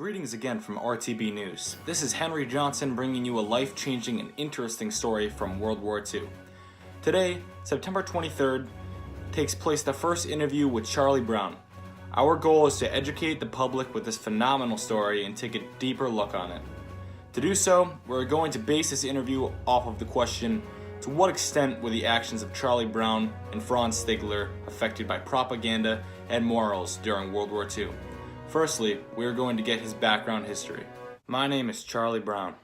Greetings again from RTB News. This is Henry Johnson bringing you a life-changing and interesting story from World War II. Today, September 23rd, takes place the first interview with Charlie Brown. Our goal is to educate the public with this phenomenal story and take a deeper look on it. To do so, we're going to base this interview off of the question, to what extent were the actions of Charlie Brown and Franz Stigler affected by propaganda and morals during World War II? Firstly, we are going to get his background history. My name is Charlie Brown.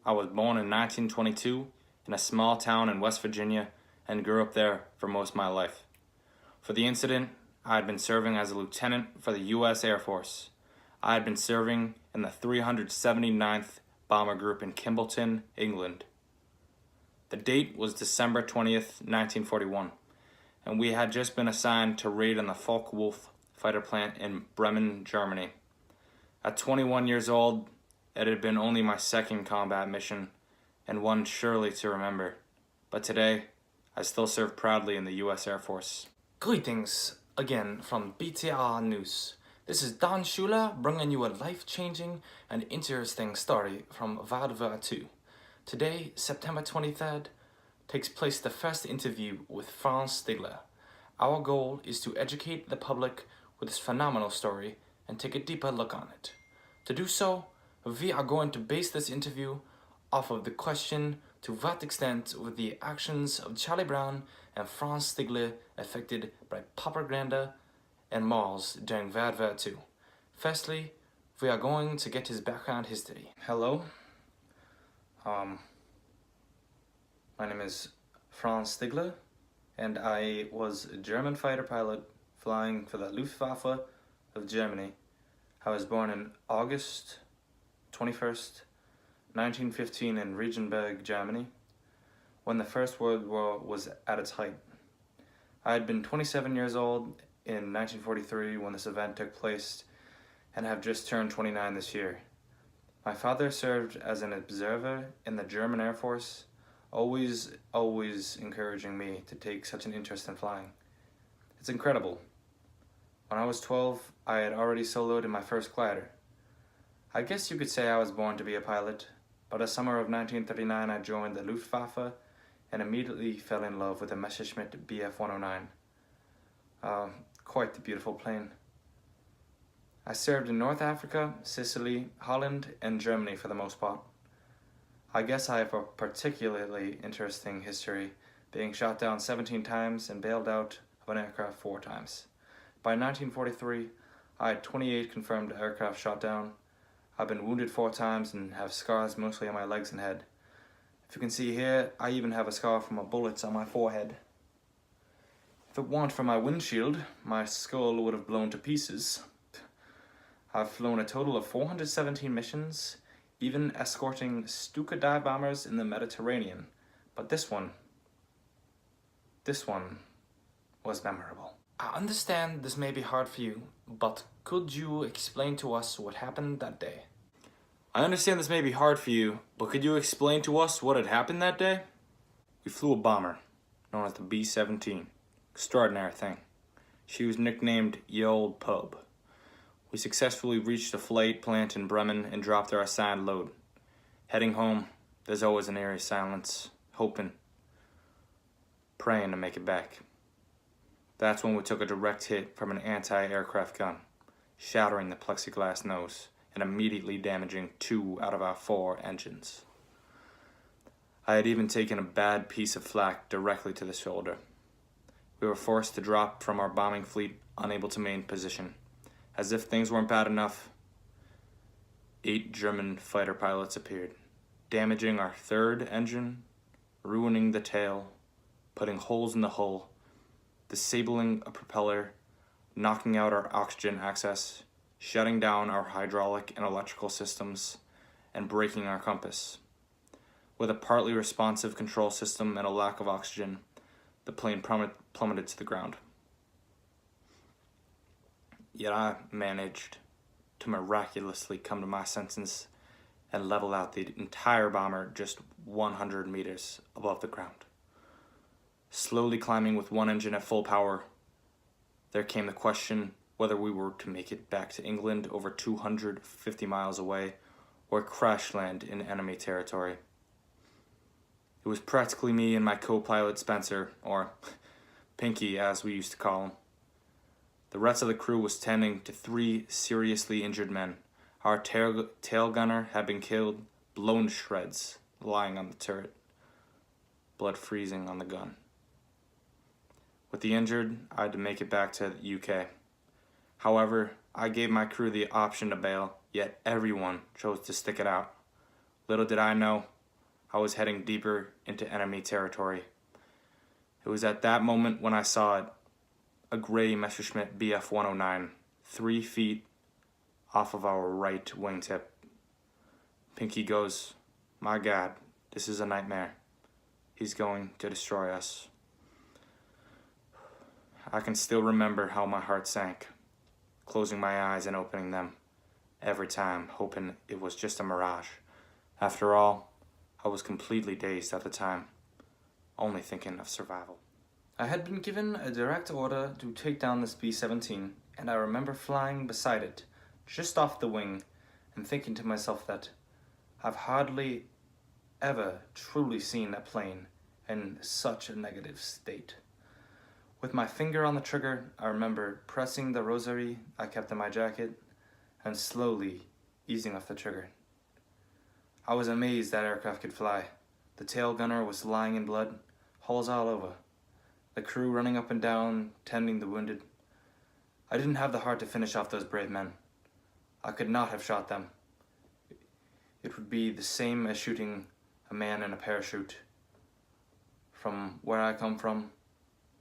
I was born in 1922 in a small town in West Virginia and grew up there for most of my life. For the incident, I had been serving as a lieutenant for the U.S. Air Force. I had been serving in the 379th Bomber Group in Kimballton, England. The date was December 20th, 1941, and we had just been assigned to raid on the Focke-Wulf fighter plant in Bremen, Germany. At 21 years old, it had been only my second combat mission, and one surely to remember. But today, I still serve proudly in the U.S. Air Force. Greetings again from BTR News. This is Don Schuler bringing you a life-changing and interesting story from World War II. Today, September 23rd, takes place the first interview with Franz Stigler. Our goal is to educate the public with this phenomenal story and take a deeper look on it. To do so, we are going to base this interview off of the question, to what extent were the actions of Charlie Brown and Franz Stigler affected by propaganda and morals during World War II? Firstly, we are going to get his background history. Hello. My name is Franz Stigler, and I was a German fighter pilot flying for the Luftwaffe of Germany. I was born on August 21st, 1915 in Regensburg, Germany, when the First World War was at its height. I had been 27 years old in 1943 when this event took place, and have just turned 29 this year. My father served as an observer in the German Air Force, always encouraging me to take such an interest in flying. It's incredible. When I was 12, I had already soloed in my first glider. I guess you could say I was born to be a pilot, but the summer of 1939 I joined the Luftwaffe and immediately fell in love with the Messerschmitt Bf 109. Quite the beautiful plane. I served in North Africa, Sicily, Holland, and Germany for the most part. I guess I have a particularly interesting history, being shot down 17 times and bailed out of an aircraft 4 times. By 1943, I had 28 confirmed aircraft shot down. I've been wounded 4 times and have scars mostly on my legs and head. If you can see here, I even have a scar from a bullet on my forehead. If it weren't for my windshield, my skull would have blown to pieces. I've flown a total of 417 missions, even escorting Stuka dive bombers in the Mediterranean. But this one was memorable. I understand this may be hard for you, but could you explain to us what happened that day? I understand this may be hard for you, but could you explain to us what had happened that day? We flew a bomber, known as the B-17. Extraordinary thing. She was nicknamed Ye Old Pub. We successfully reached the flight plant in Bremen and dropped our assigned load. Heading home, there's always an eerie silence, hoping, praying to make it back. That's when we took a direct hit from an anti-aircraft gun, shattering the plexiglass nose and immediately damaging 2 out of our 4 engines. I had even taken a bad piece of flak directly to the shoulder. We were forced to drop from our bombing fleet, unable to maintain position. As if things weren't bad enough, 8 German fighter pilots appeared, damaging our 3rd engine, ruining the tail, putting holes in the hull, disabling a propeller, knocking out our oxygen access, shutting down our hydraulic and electrical systems, and breaking our compass. With a partly responsive control system and a lack of oxygen, the plane plummeted to the ground. Yet I managed to miraculously come to my senses and level out the entire bomber just 100 meters above the ground. Slowly climbing with one engine at full power, there came the question whether we were to make it back to England over 250 miles away or crash land in enemy territory. It was practically me and my co-pilot Spencer, or Pinky as we used to call him. The rest of the crew was tending to 3 seriously injured men. Our tail gunner had been killed, blown to shreds, lying on the turret, blood freezing on the gun. With the injured, I had to make it back to the UK. However, I gave my crew the option to bail, yet everyone chose to stick it out. Little did I know, I was heading deeper into enemy territory. It was at that moment when I saw it, a gray Messerschmitt Bf 109, 3 feet off of our right wingtip. Pinky goes, "My God, this is a nightmare. He's going to destroy us." I can still remember how my heart sank, closing my eyes and opening them, every time hoping it was just a mirage. After all, I was completely dazed at the time, only thinking of survival. I had been given a direct order to take down this B-17, and I remember flying beside it, just off the wing, and thinking to myself that I've hardly ever truly seen a plane in such a negative state. With my finger on the trigger, I remember pressing the rosary I kept in my jacket and slowly easing off the trigger. I was amazed that aircraft could fly. The tail gunner was lying in blood, holes all over. The crew running up and down, tending the wounded. I didn't have the heart to finish off those brave men. I could not have shot them. It would be the same as shooting a man in a parachute. From where I come from,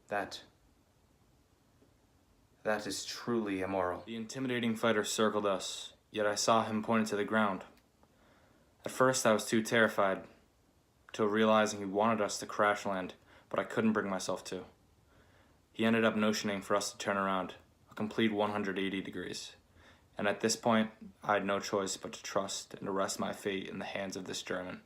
that is truly immoral. The intimidating fighter circled us, yet I saw him pointing to the ground. At first I was too terrified, till realizing he wanted us to crash land, but I couldn't bring myself to. He ended up notioning for us to turn around, a complete 180 degrees. And at this point, I had no choice but to trust and to rest my fate in the hands of this German.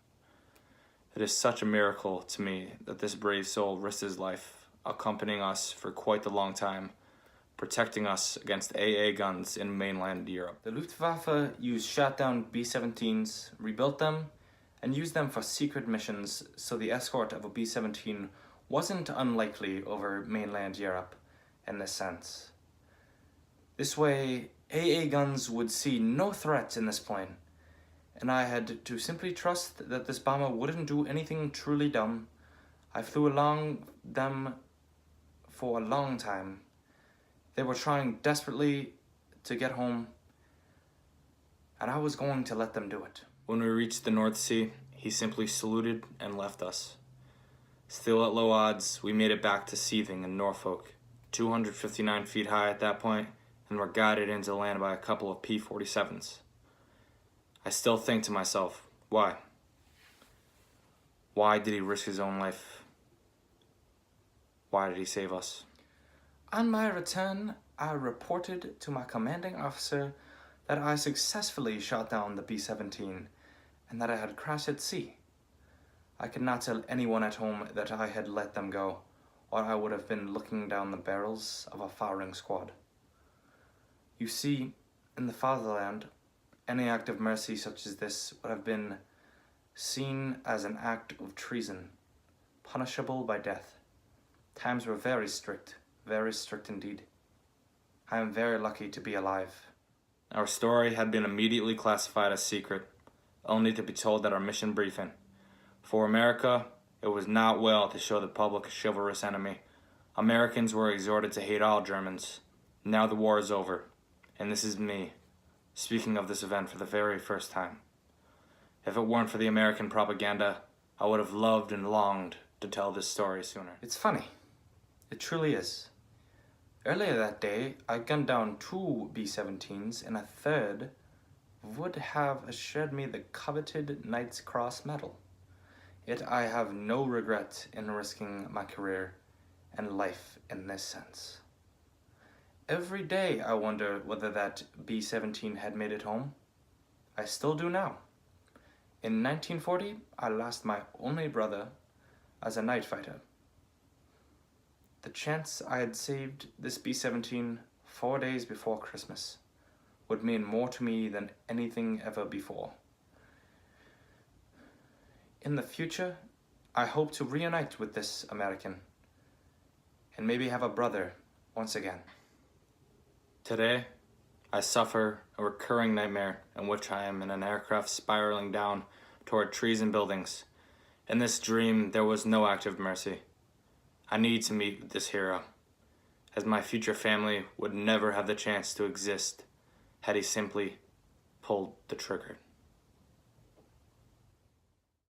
It is such a miracle to me that this brave soul risked his life, accompanying us for quite the long time, protecting us against AA guns in mainland Europe. The Luftwaffe used shot-down B-17s, rebuilt them, and used them for secret missions, so the escort of a B-17 wasn't unlikely over mainland Europe in this sense. This way, AA guns would see no threat in this plane, and I had to simply trust that this bomber wouldn't do anything truly dumb. I flew along them for a long time. They were trying desperately to get home, and I was going to let them do it. When we reached the North Sea, he simply saluted and left us. Still at low odds, we made it back to Seething in Norfolk, 259 feet high at that point, and were guided into land by a couple of P-47s. I still think to myself, why? Why did he risk his own life? Why did he save us? On my return, I reported to my commanding officer that I successfully shot down the B-17 and that I had crashed at sea. I could not tell anyone at home that I had let them go, or I would have been looking down the barrels of a firing squad. You see, in the fatherland, any act of mercy such as this would have been seen as an act of treason, punishable by death. Times were very strict indeed. I am very lucky to be alive. Our story had been immediately classified as secret, only to be told at our mission briefing. For America, it was not well to show the public a chivalrous enemy. Americans were exhorted to hate all Germans. Now the war is over, and this is me, speaking of this event for the very first time. If it weren't for the American propaganda, I would have loved and longed to tell this story sooner. It's funny. It truly is. Earlier that day, I gunned down 2 B-17s, and a third would have assured me the coveted Knight's Cross medal. Yet I have no regret in risking my career and life in this sense. Every day I wonder whether that B-17 had made it home. I still do now. In 1940, I lost my only brother as a night fighter. The chance I had saved this B-17 4 days before Christmas would mean more to me than anything ever before. In the future, I hope to reunite with this American and maybe have a brother once again. Today, I suffer a recurring nightmare in which I am in an aircraft spiraling down toward trees and buildings. In this dream, there was no act of mercy. I need to meet this hero, as my future family would never have the chance to exist had he simply pulled the trigger.